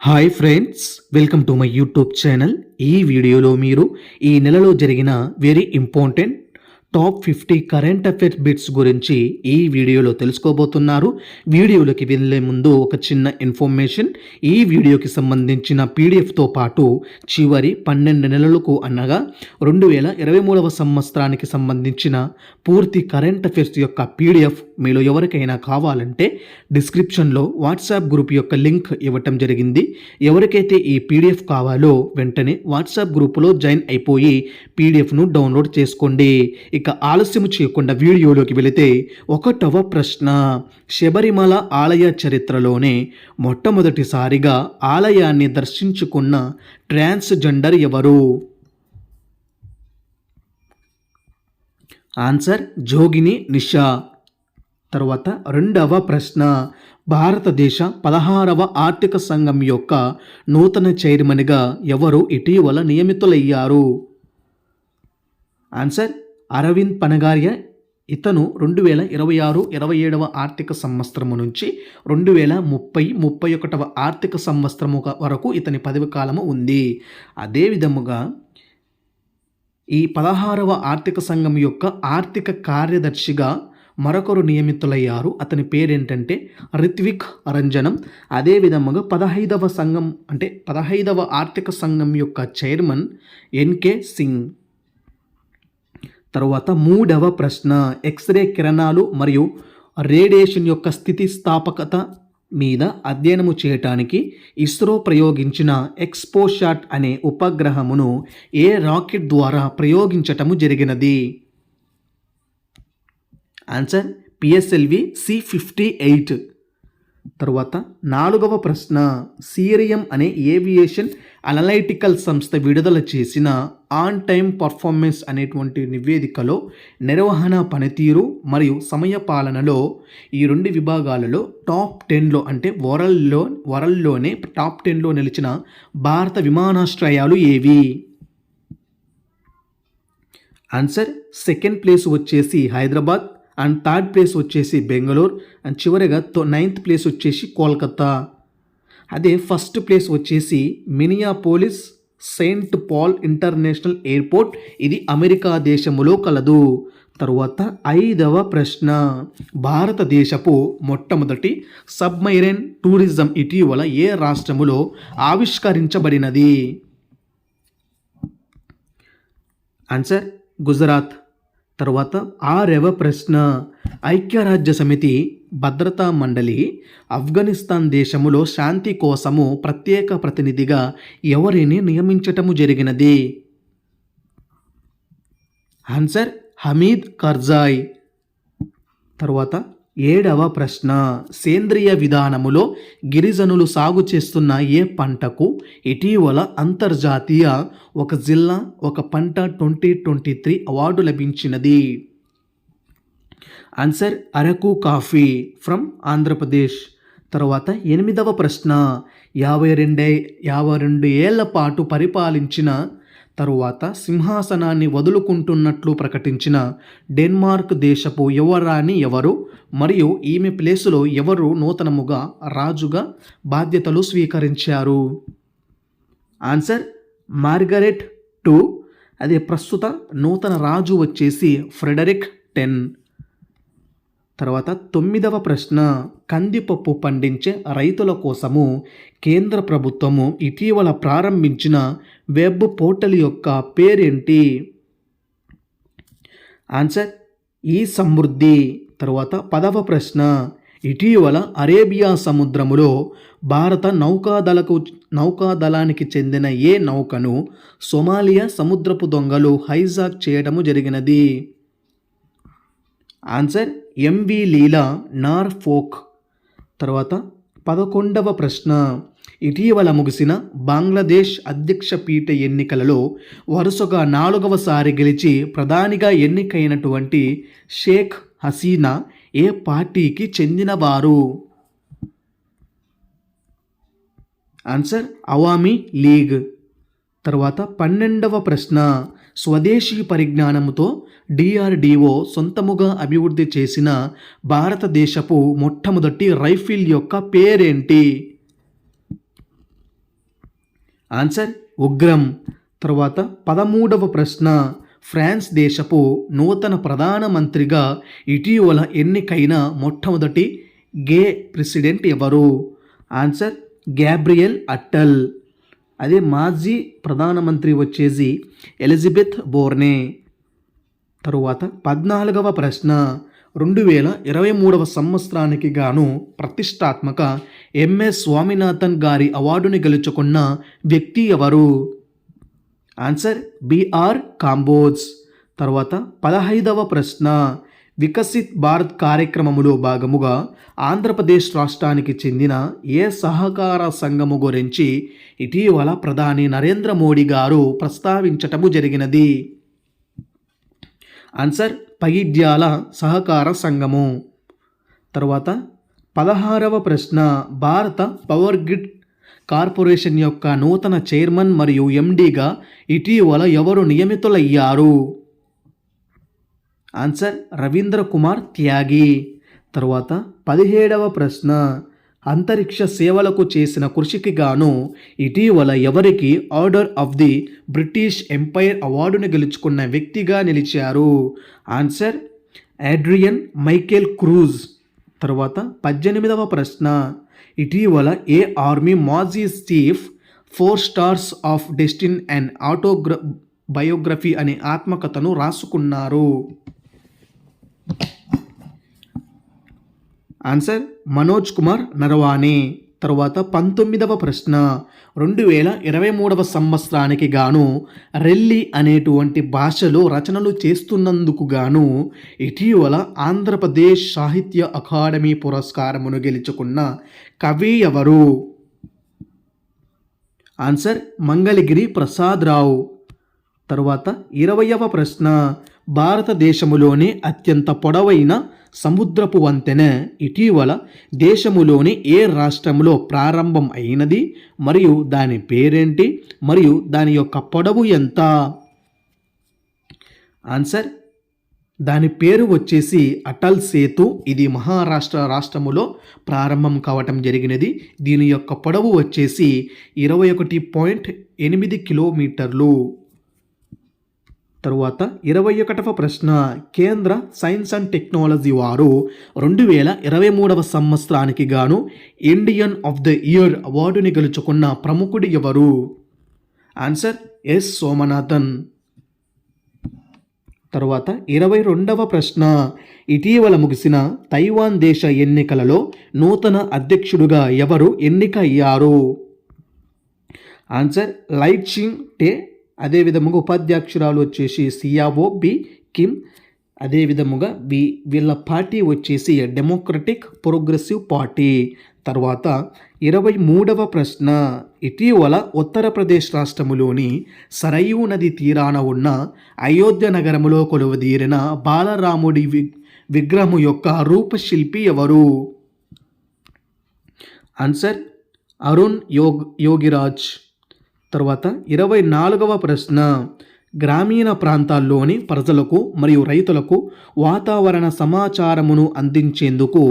Hi friends, welcome to my YouTube channel. ఈ వీడియోలో మీరు ఈ నెలలో జరిగిన very important top 50 current affairs bits గురించి ఈ వీడియోలో తెలుసుకోబోతున్నారు. వీడియోలోకి వెళ్ళే ముందు ఒక చిన్న ఇన్ఫర్మేషన్. ఈ వీడియోకి సంబంధించిన పీడిఎఫ్తో పాటు చివరి 12 నెలలకు అనగా 2023 సంవత్సరానికి సంబంధించిన పూర్తి కరెంట్ అఫైర్స్ యొక్క పీడిఎఫ్ మీలో ఎవరికైనా కావాలంటే డిస్క్రిప్షన్లో వాట్సాప్ గ్రూప్ యొక్క లింక్ ఇవ్వటం జరిగింది. ఎవరికైతే ఈ పీడిఎఫ్ కావాలో వెంటనే వాట్సాప్ గ్రూపులో జాయిన్ అయిపోయి పీడిఎఫ్ను డౌన్లోడ్ చేసుకోండి. ఇక ఆలస్యం చేయకుండా వీడియోలోకి వెళితే 1వ ప్రశ్న, శబరిమల ఆలయ చరిత్రలోనే మొట్టమొదటిసారిగా ఆలయాన్ని దర్శించుకున్న ట్రాన్స్జెండర్ ఎవరు? ఆన్సర్ జోగిని నిషా. తర్వాత 2వ ప్రశ్న, భారతదేశ 16వ ఆర్థిక సంఘం యొక్క నూతన చైర్మన్గా ఎవరు ఇటీవల నియమితులయ్యారు? ఆన్సర్ అరవింద్ పనగారియా. ఇతను 2026-27వ ఆర్థిక సంవత్సరము నుంచి 2030-31వ ఆర్థిక సంవత్సరము వరకు ఇతని పదవి కాలము ఉంది. అదేవిధముగా ఈ 16వ ఆర్థిక సంఘం యొక్క ఆర్థిక కార్యదర్శిగా మరొకరు నియమితులయ్యారు. అతని పేరేంటంటే రిత్విక్ రంజనం. అదేవిధముగా 15వ ఆర్థిక సంఘం యొక్క చైర్మన్ ఎన్కే సింగ్. తరువాత 3వ ప్రశ్న, ఎక్స్రే కిరణాలు మరియు రేడియేషన్ యొక్క స్థితిస్థాపకత మీద అధ్యయనము చేయటానికి ఇస్రో ప్రయోగించిన ఎక్స్పోసాట్ అనే ఉపగ్రహమును ఏ రాకెట్ ద్వారా ప్రయోగించటము జరిగినది? Answer PSLV C-58. తరువాత 4వ ప్రశ్న, సీరియం అనే ఏవియేషన్ అనలైటికల్ సంస్థ విడుదల చేసిన ఆన్ టైమ్ పర్ఫార్మెన్స్ అనేటువంటి నివేదికలో నిర్వహణ పనితీరు మరియు సమయ పాలనలో ఈ 2 విభాగాలలో టాప్ 10లో అంటే వరల్డ్లోనే టాప్ 10లో నిలిచిన భారత విమానాశ్రయాలు ఏవి? ఆన్సర్ సెకండ్ ప్లేస్ వచ్చేసి హైదరాబాద్, అండ్ థర్డ్ ప్లేస్ వచ్చేసి బెంగళూరు, అండ్ చివరిగా 9th ప్లేస్ వచ్చేసి కోల్కతా. అదే ఫస్ట్ ప్లేస్ వచ్చేసి Minneapolis Saint Paul international airport, ఇది అమెరికా దేశములో కలదు. తరువాత 5వ ప్రశ్న, భారతదేశపు మొట్టమొదటి సబ్మెరైన్ టూరిజం ఇటీవల ఏ రాష్ట్రములో ఆవిష్కరించబడినది? ఆన్సర్ గుజరాత్. తర్వాత 6వ ప్రశ్న, ఐక్యరాజ్య సమితి భద్రతా మండలి ఆఫ్ఘనిస్తాన్ దేశములో శాంతి కోసము ప్రత్యేక ప్రతినిధిగా ఎవరిని నియమించటము జరిగినది? ఆన్సర్ హమీద్ కర్జాయ్. తర్వాత 7వ ప్రశ్న, సేంద్రియ విధానములో గిరిజనులు సాగు చేస్తున్న ఏ పంటకు ఇటీవల అంతర్జాతీయ ఒక జిల్లా ఒక పంట 2023 అవార్డు లభించినది? Answer Araku coffee from Andhra Pradesh. తర్వాత 8వ ప్రశ్న, 52 ఏళ్ల పాటు పరిపాలించిన తరువాత సింహాసనాన్ని వదులుకుంటున్నట్లు ప్రకటించిన డెన్మార్క్ దేశపు యువరాణి ఎవరు మరియు ఈమె ప్లేసులో ఎవరు నూతనముగా రాజుగా బాధ్యతలు స్వీకరించారు? Answer Margaret 2. అదే ప్రస్తుత నూతన రాజు వచ్చేసి ఫ్రెడరిక్ 10. తర్వాత 9వ ప్రశ్న, కందిపప్పు పండించే రైతుల కోసము కేంద్ర ప్రభుత్వము ఇటీవల ప్రారంభించిన వెబ్ పోర్టల్ యొక్క పేరేంటి? ఆన్సర్ ఈ సమృద్ధి. తర్వాత 10వ ప్రశ్న, ఇటీవల అరేబియా సముద్రములో భారత నౌకాదళానికి చెందిన ఏ నౌకను సొమాలియా సముద్రపు దొంగలు హైజాక్ చేయడము జరిగినది? ఆన్సర్ MV లీలా నార్ఫోక్. తర్వాత 11వ ప్రశ్న, ఇటీవల ముగిసిన బంగ్లాదేశ్ అధ్యక్ష పీఠ ఎన్నికలలో వరుసగా 4వసారి గెలిచి ప్రధానిగా ఎన్నికైనటువంటి షేక్ హసీనా ఏ పార్టీకి చెందినవారు? Answer Awami league. తర్వాత 12వ ప్రశ్న, స్వదేశీ పరిజ్ఞానముతో DRDO సొంతముగా అభివృద్ధి చేసిన భారతదేశపు మొట్టమొదటి రైఫిల్ యొక్క పేరేంటి? ఆన్సర్ ఉగ్రం. తర్వాత 13వ ప్రశ్న, ఫ్రాన్స్ దేశపు నూతన ప్రధానమంత్రిగా ఇటీవల ఎన్నికైన మొట్టమొదటి గే ప్రెసిడెంట్ ఎవరు? Answer Gabriel Attal. అదే మాజీ ప్రధానమంత్రి వచ్చేసి ఎలిజబెత్ బోర్నే. తరువాత 14వ ప్రశ్న, 2023 సంవత్సరానికి గాను ప్రతిష్టాత్మక ఎంఎస్ స్వామినాథన్ గారి అవార్డుని గెలుచుకున్న వ్యక్తి ఎవరు? Answer B R Kamboj. తర్వాత 15వ ప్రశ్న, వికసిత్ భారత్ కార్యక్రమములో భాగముగా ఆంధ్రప్రదేశ్ రాష్ట్రానికి చెందిన ఏ సహకార సంఘము గురించి ఇటీవల ప్రధాని నరేంద్ర మోడీ గారు ప్రస్తావించటము జరిగినది? ఆన్సర్ పగిడ్యాల సహకార సంఘము. తర్వాత 16వ ప్రశ్న, భారత పవర్ గ్రిడ్ కార్పొరేషన్ యొక్క నూతన చైర్మన్ మరియు ఎండీగా ఇటీవల ఎవరు నియమితులయ్యారు? ఆన్సర్ రవీంద్ర కుమార్ త్యాగి. తర్వాత 17వ ప్రశ్న, అంతరిక్ష సేవలకు చేసిన కృషికి గాను ఇటీవల ఎవరికి order of the British Empire అవార్డును గెలుచుకున్న వ్యక్తిగా నిలిచారు? Answer Adrian Michael Cruz. తర్వాత 18వ ప్రశ్న, ఇటీవల ఏ ఆర్మీ మాజీ chief 4 stars of destiny and biography అనే ఆత్మకథను రాసుకున్నారు? ఆన్సర్ మనోజ్ కుమార్ నరవానే. తరువాత 19వ ప్రశ్న, 2023 సంవత్సరానికి గాను రెల్లి అనేటువంటి భాషలో రచనలు చేస్తున్నందుకు గాను ఇటీవల ఆంధ్రప్రదేశ్ సాహిత్య అకాడమీ పురస్కారమును గెలుచుకున్న కవి ఎవరు? ఆన్సర్ మంగళగిరి ప్రసాద్ రావు. తరువాత 20వ ప్రశ్న, భారతదేశములోని అత్యంత పొడవైన సముద్రపు వంతెన ఇటీవల దేశములోని ఏ రాష్ట్రంలో ప్రారంభం అయినది మరియు దాని పేరేంటి మరియు దాని యొక్క పొడవు ఎంత? ఆన్సర్ దాని పేరు వచ్చేసి అటల్ సేతు. ఇది మహారాష్ట్ర రాష్ట్రములో ప్రారంభం కావటం జరిగినది. దీని యొక్క పొడవు వచ్చేసి 21.8 కిలోమీటర్లు. తరువాత 21వ ప్రశ్న, కేంద్ర సైన్స్ అండ్ టెక్నాలజీ వారు 2023 సంవత్సరానికి గాను ఇండియన్ ఆఫ్ ద ఇయర్ అవార్డుని గెలుచుకున్న ప్రముఖుడు ఎవరు? Answer S Somanathan. తరువాత 22వ ప్రశ్న, ఇటీవల ముగిసిన తైవాన్ దేశ ఎన్నికలలో నూతన అధ్యక్షుడుగా ఎవరు ఎన్నిక అయ్యారు? ఆన్సర్ లైచింగ్ టే. అదేవిధముగా ఉపాధ్యక్షురాలు వచ్చేసి సియావో బి కిమ్. అదేవిధముగా వీళ్ళ పార్టీ వచ్చేసి డెమోక్రటిక్ ప్రోగ్రెసివ్ పార్టీ. తర్వాత 23వ ప్రశ్న, ఇటీవల ఉత్తరప్రదేశ్ రాష్ట్రములోని సరయూ నది తీరాన ఉన్న అయోధ్య నగరములో కొలువుదీరిన బాలరాముడి విగ్రహము యొక్క రూపశిల్పి ఎవరు? ఆన్సర్ అరుణ్ యోగిరాజ్. తర్వాత 24వ ప్రశ్న, గ్రామీణ ప్రాంతాల్లోని ప్రజలకు మరియు రైతులకు వాతావరణ సమాచారమును అందించేందుకు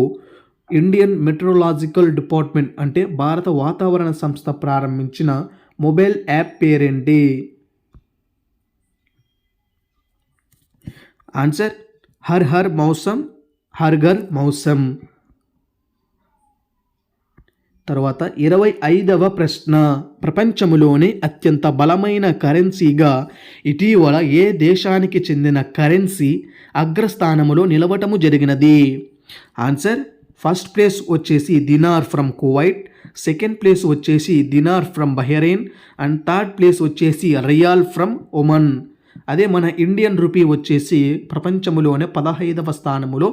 ఇండియన్ మెట్రోలాజికల్ డిపార్ట్మెంట్ అంటే భారత వాతావరణ సంస్థ ప్రారంభించిన మొబైల్ యాప్ పేరేంటి? Answer her her మౌసం, Har Ghar మౌసం. తర్వాత 25వ ప్రశ్న, ప్రపంచములోని అత్యంత బలమైన కరెన్సీగా ఇటీవల ఏ దేశానికి చెందిన కరెన్సీ అగ్రస్థానములో నిలవటము జరిగినది? ఆన్సర్ ఫస్ట్ ప్లేస్ వచ్చేసి dinar from Kuwait, second place వచ్చేసి dinar from Bahrain and third place వచ్చేసి రియాల్ ఫ్రమ్ ఒమన్. అదే మన ఇండియన్ రూపీ వచ్చేసి ప్రపంచములోనే 15వ స్థానములో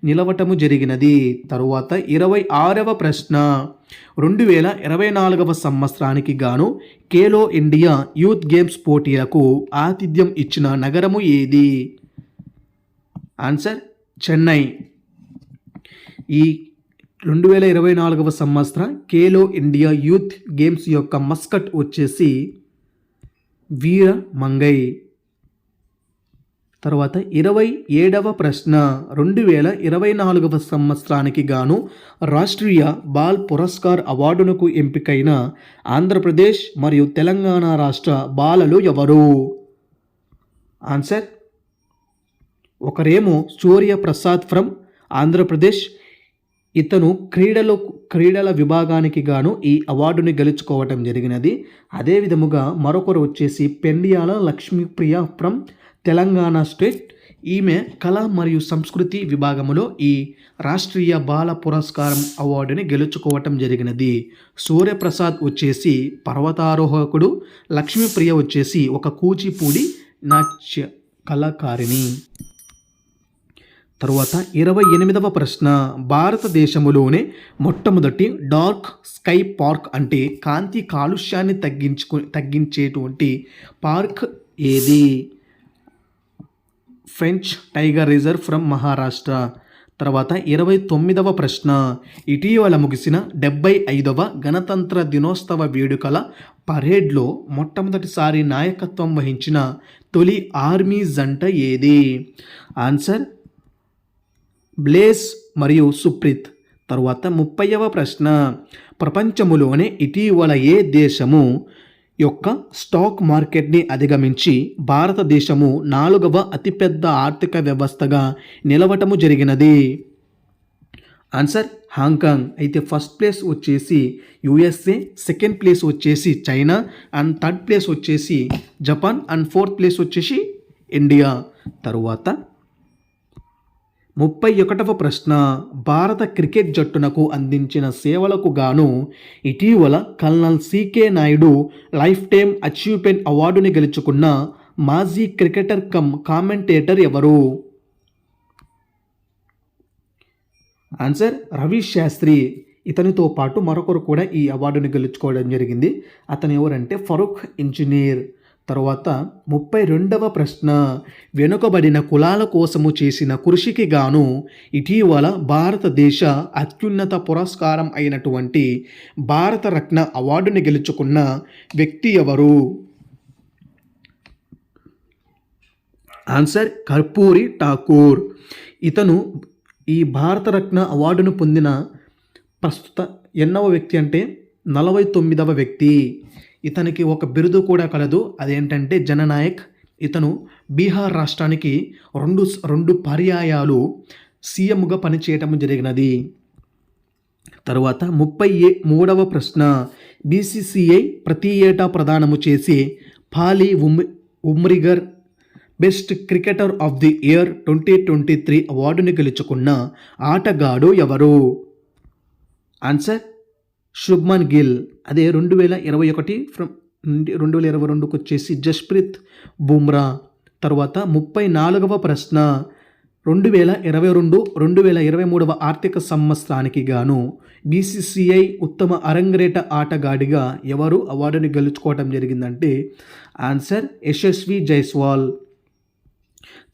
నిలవటము జరిగినది. తరువాత 26వ ప్రశ్న, 2024 సంవత్సరానికి గాను ఖేలో ఇండియా యూత్ గేమ్స్ పోటీలకు ఆతిథ్యం ఇచ్చిన నగరము ఏది? ఆన్సర్ చెన్నై. ఈ 2024 సంవత్సరం ఖేలో ఇండియా యూత్ గేమ్స్ యొక్క మస్కట్ వచ్చేసి వీర మంగై. తర్వాత 27వ ప్రశ్న 2024 సంవత్సరానికి గాను రాష్ట్రీయ బాల్ పురస్కార్ అవార్డునకు ఎంపికైన ఆంధ్రప్రదేశ్ మరియు తెలంగాణ రాష్ట్ర బాలలు ఎవరు? ఆన్సర్ ఒకరేమో సూర్యప్రసాద్ ఫ్రమ్ ఆంధ్రప్రదేశ్. ఇతను క్రీడల విభాగానికి గాను ఈ అవార్డుని గెలుచుకోవటం జరిగినది. అదే విధముగా మరొకరు వచ్చేసి పెండియాల లక్ష్మీప్రియ ఫ్రమ్ తెలంగాణ స్టేట్. ఈమె కళ మరియు సంస్కృతి విభాగంలో ఈ రాష్ట్రీయ బాల పురస్కారం అవార్డుని గెలుచుకోవటం జరిగినది. సూర్యప్రసాద్ వచ్చేసి పర్వతారోహకుడు, లక్ష్మీప్రియ వచ్చేసి ఒక కూచిపూడి నాట్య కళాకారిణి. తరువాత 28వ ప్రశ్న భారతదేశంలోనే మొట్టమొదటి డార్క్ స్కై పార్క్ అంటే కాంతి కాలుష్యాన్ని తగ్గించేటువంటి పార్క్ ఏది? French tiger reserve from Maharashtra. తర్వాత 29వ ప్రశ్న ఇటీవల ముగిసిన 75వ గణతంత్ర దినోత్సవ వేడుకల పరేడ్లో మొట్టమొదటిసారి నాయకత్వం వహించిన తొలి ఆర్మీ జంట ఏది? ఆన్సర్ బ్లేస్ మరియు సుప్రీత్. తరువాత 30వ ప్రశ్న ప్రపంచములోనే ఇటీవల ఏ దేశము యొక్క స్టాక్ మార్కెట్ని అధిగమించి భారతదేశము 4వ అతిపెద్ద ఆర్థిక వ్యవస్థగా నిలవటము జరిగినది? Answer Hong Kong. అయితే ఫస్ట్ ప్లేస్ వచ్చేసి యుఎస్ఏ, సెకండ్ ప్లేస్ వచ్చేసి చైనా, అండ్ థర్డ్ ప్లేస్ వచ్చేసి జపాన్, అండ్ ఫోర్త్ ప్లేస్ వచ్చేసి ఇండియా. తరువాత 31వ ప్రశ్న భారత క్రికెట్ జట్టునకు అందించిన సేవలకు గాను ఇటీవల colonel CK Naidu life time achievement అవార్డుని గెలుచుకున్న మాజీ క్రికెటర్ కమ్ కామెంటేటర్ ఎవరు? ఆన్సర్ రవి శాస్త్రి. ఇతనితో పాటు మరొకరు కూడా ఈ అవార్డుని గెలుచుకోవడం జరిగింది. అతను ఎవరంటే ఫరూక్ ఇంజనీర్. తర్వాత 32వ ప్రశ్న వెనుకబడిన కులాల కోసము చేసిన కృషికి గాను ఇటీవల భారతదేశ అత్యున్నత పురస్కారం అయినటువంటి భారతరత్న అవార్డుని గెలుచుకున్న వ్యక్తి ఎవరు? ఆన్సర్ కర్పూరి ఠాకూర్. ఇతను ఈ భారతరత్న అవార్డును పొందిన ప్రస్తుత ఎన్నవ వ్యక్తి అంటే 49వ వ్యక్తి. ఇతనికి ఒక బిరుదు కూడా కలదు, అదేంటంటే జననాయక్. ఇతను బీహార్ రాష్ట్రానికి రెండు పర్యాయాలు సీఎంగా పనిచేయటం జరిగినది. తరువాత 33వ ప్రశ్న బీసీసీఐ ప్రతి ఏటా ప్రదానము చేసి Polly Umrigar best cricketer of the year 2023 అవార్డుని గెలుచుకున్న ఆటగాడు ఎవరు? ఆన్సర్ శుభ్మన్ గిల్. అదే 2021 ఫ్రమ్ 2022కు వచ్చేసి జస్ప్రీత్ బుమ్రా. తర్వాత 34వ ప్రశ్న 2022-2023 ఆర్థిక సంవత్సరానికి గాను బీసీసీఐ ఉత్తమ అరంగేట ఆటగాడిగా ఎవరు అవార్డుని గెలుచుకోవడం జరిగిందంటే ఆన్సర్ యశస్వి జైస్వాల్.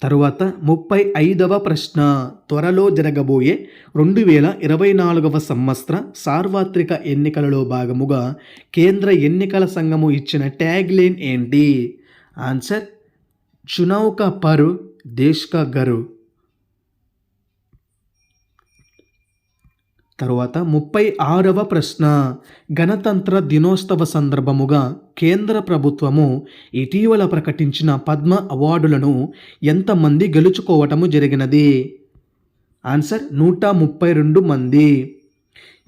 తరువాత 35వ ప్రశ్న త్వరలో జరగబోయే 2024 సంవత్సర సార్వత్రిక ఎన్నికలలో భాగముగా కేంద్ర ఎన్నికల సంఘము ఇచ్చిన ట్యాగ్ లైన్ ఏంటి? ఆన్సర్ చునావ్ కా పర్వ్ దేశ్ కా గర్వ్. తరువాత 36వ ప్రశ్న గణతంత్ర దినోత్సవ సందర్భముగా కేంద్ర ప్రభుత్వము ఇటీవల ప్రకటించిన పద్మ అవార్డులను ఎంతమంది గెలుచుకోవటము జరిగినది? ఆన్సర్ 132 మంది.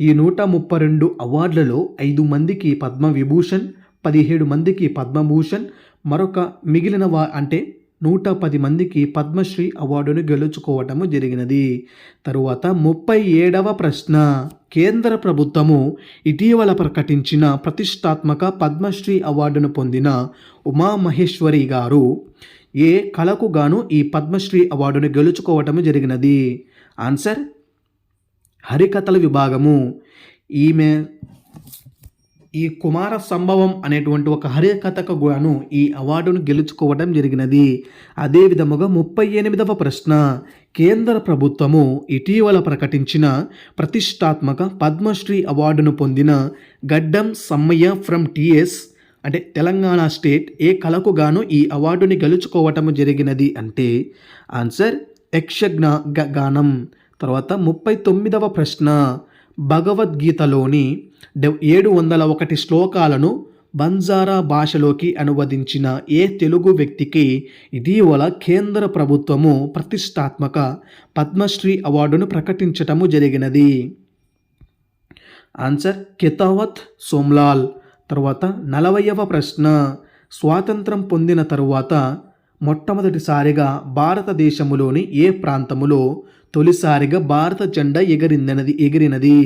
ఈ 132 అవార్డులలో 5 మందికి పద్మవిభూషణ్, 17 మందికి పద్మభూషణ్, మరొక మిగిలిన అంటే 110 మందికి పద్మశ్రీ అవార్డును గెలుచుకోవటము జరిగినది. తరువాత 37వ ప్రశ్న కేంద్ర ప్రభుత్వము ఇటీవల ప్రకటించిన ప్రతిష్టాత్మక పద్మశ్రీ అవార్డును పొందిన ఉమామహేశ్వరి గారు ఏ కళకు గాను ఈ పద్మశ్రీ అవార్డును గెలుచుకోవటము జరిగినది? ఆన్సర్ హరికథల విభాగము. ఈమె ఈ కుమార సంభవం అనేటువంటి ఒక హరికథకు గాను ఈ అవార్డును గెలుచుకోవడం జరిగినది. అదే విధముగా 38వ ప్రశ్న కేంద్ర ప్రభుత్వము ఇటీవల ప్రకటించిన ప్రతిష్టాత్మక పద్మశ్రీ అవార్డును పొందిన గడ్డం సమ్మయ్య ఫ్రమ్ టీఎస్ అంటే తెలంగాణ స్టేట్ ఏ కళకు గాను ఈ అవార్డుని గెలుచుకోవటం జరిగినది అంటే ఆన్సర్ గానం. తర్వాత 39వ ప్రశ్న, భగవద్గీతలోని 701 శ్లోకాలను బంజారా భాషలోకి అనువదించిన ఏ తెలుగు వ్యక్తికి ఇటీవల కేంద్ర ప్రభుత్వము ప్రతిష్టాత్మక పద్మశ్రీ అవార్డును ప్రకటించటము జరిగినది? ఆన్సర్ కితావత్ సోమ్లాల్. తర్వాత 40వ ప్రశ్న, స్వాతంత్రం పొందిన తరువాత మొట్టమొదటిసారిగా భారతదేశములోని ఏ ప్రాంతములో తొలిసారిగా భారత జెండా ఎగిరినది?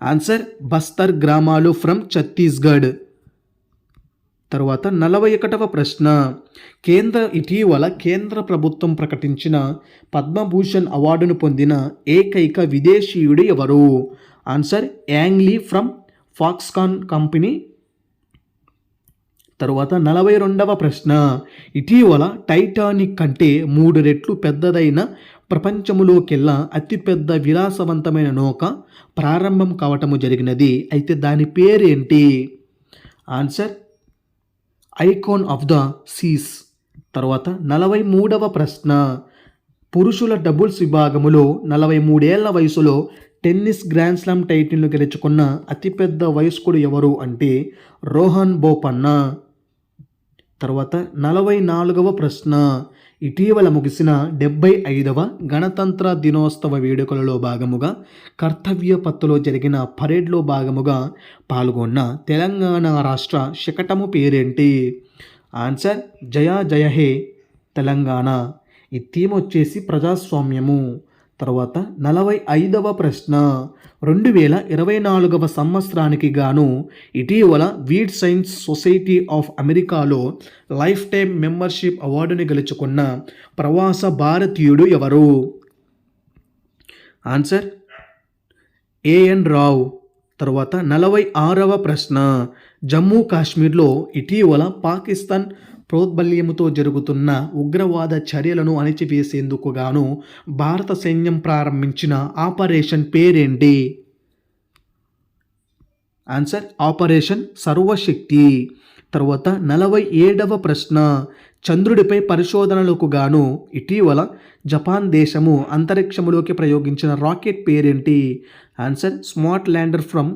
ఆన్సర్ బస్తర్ గ్రామాలు ఫ్రమ్ ఛత్తీస్గఢ్. తర్వాత 41వ ప్రశ్న, ఇటీవల కేంద్ర ప్రభుత్వం ప్రకటించిన పద్మభూషణ్ అవార్డును పొందిన ఏకైక విదేశీయుడు ఎవరు? Answer Young Liu from Foxconn company. తర్వాత 42వ ప్రశ్న, ఇటీవల టైటానిక్ కంటే 3 రెట్లు పెద్దదైన ప్రపంచములోకెల్లా అతిపెద్ద విలాసవంతమైన నౌక ప్రారంభం కావటము జరిగినది. అయితే దాని పేరేంటి? Answer icon of the Cs. తర్వాత 43వ ప్రశ్న, పురుషుల డబుల్స్ విభాగములో 43 ఏళ్ల వయసులో టెన్నిస్ గ్రాండ్ స్లామ్ టైటిల్ను గెలుచుకున్న అతిపెద్ద వయస్కుడు ఎవరు అంటే రోహన్ బోపన్నా. తర్వాత 44వ ప్రశ్న, ఇటీవల ముగిసిన 75వ గణతంత్ర దినోత్సవ వేడుకలలో భాగముగా కర్తవ్య పత్తులో జరిగిన పరేడ్లో భాగముగా పాల్గొన్న తెలంగాణ రాష్ట్ర శకటము పేరేంటి? ఆన్సర్ జయ జయ హే తెలంగాణ. ఈ థీమ్ వచ్చేసి ప్రజాస్వామ్యము. తర్వాత 45వ ప్రశ్న, 2024వ సంవత్సరానికి గాను ఇటీవల వీడ్ సైన్స్ సొసైటీ ఆఫ్ అమెరికాలో లైఫ్ టైమ్ మెంబర్షిప్ అవార్డుని గెలుచుకున్న ప్రవాస భారతీయుడు ఎవరు? Answer A N Rao. తర్వాత 46వ ప్రశ్న, జమ్మూ కాశ్మీర్లో ఇటీవల పాకిస్తాన్ ప్రోద్బల్యముతో జరుగుతున్న ఉగ్రవాద చర్యలను అణిచివేసేందుకు గాను భారత సైన్యం ప్రారంభించిన ఆపరేషన్ పేరేంటి? ఆన్సర్ ఆపరేషన్ సర్వశక్తి. తర్వాత 47వ ప్రశ్న, చంద్రుడిపై పరిశోధనలకు గాను ఇటీవల జపాన్ దేశము అంతరిక్షములోకి ప్రయోగించిన రాకెట్ పేరేంటి? Answer smart lander from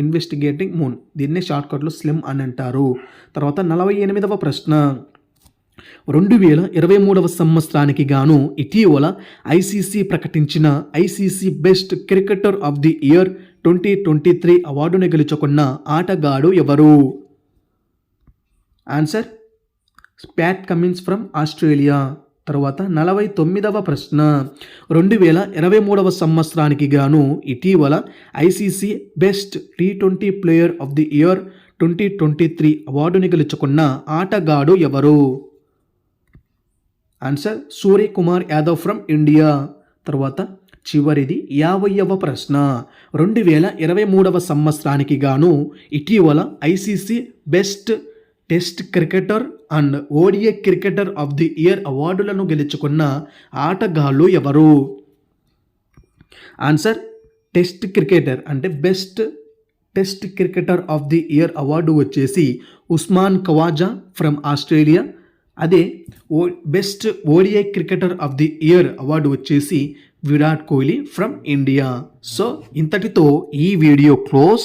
investigating moon. దీన్నే షార్ట్కట్లో స్లిమ్ అని అంటారు. తర్వాత 48వ ప్రశ్న, 2023వ సంవత్సరానికి గాను ఇటీవల ఐసీసీ ప్రకటించిన ICC best cricketer of the year 2023 అవార్డును గెలుచుకున్న ఆటగాడు ఎవరు? Answer Pat Cummins from Australia. తర్వాత 49వ ప్రశ్న, 2023వ సంవత్సరానికి గాను ఇటీవల ICC best T20 player of the year 2023 అవార్డుని గెలుచుకున్న ఆటగాడు ఎవరు? Answer Suryakumar Yadav from India. తర్వాత చివరిది 50వ ప్రశ్న, 2023వ సంవత్సరానికి గాను ఇటీవల ICC best test cricketer and ODI cricketer of the year అవార్డులను గెలుచుకున్న ఆటగాళ్ళు ఎవరు? ఆన్సర్ టెస్ట్ క్రికెటర్ అంటే best test cricketer of the year award వచ్చేసి ఉస్మాన్ ఖవాజా ఫ్రమ్ ఆస్ట్రేలియా. అదే best ODI cricketer of the year award వచ్చేసి Virat Kohli from India. So ఇంతటితో ఈ వీడియో క్లోజ్.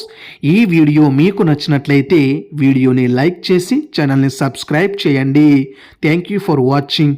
ఈ వీడియో మీకు నచ్చినట్లయితే వీడియోని లైక్ చేసి ఛానల్ని సబ్స్క్రైబ్ చేయండి. Thank you for watching.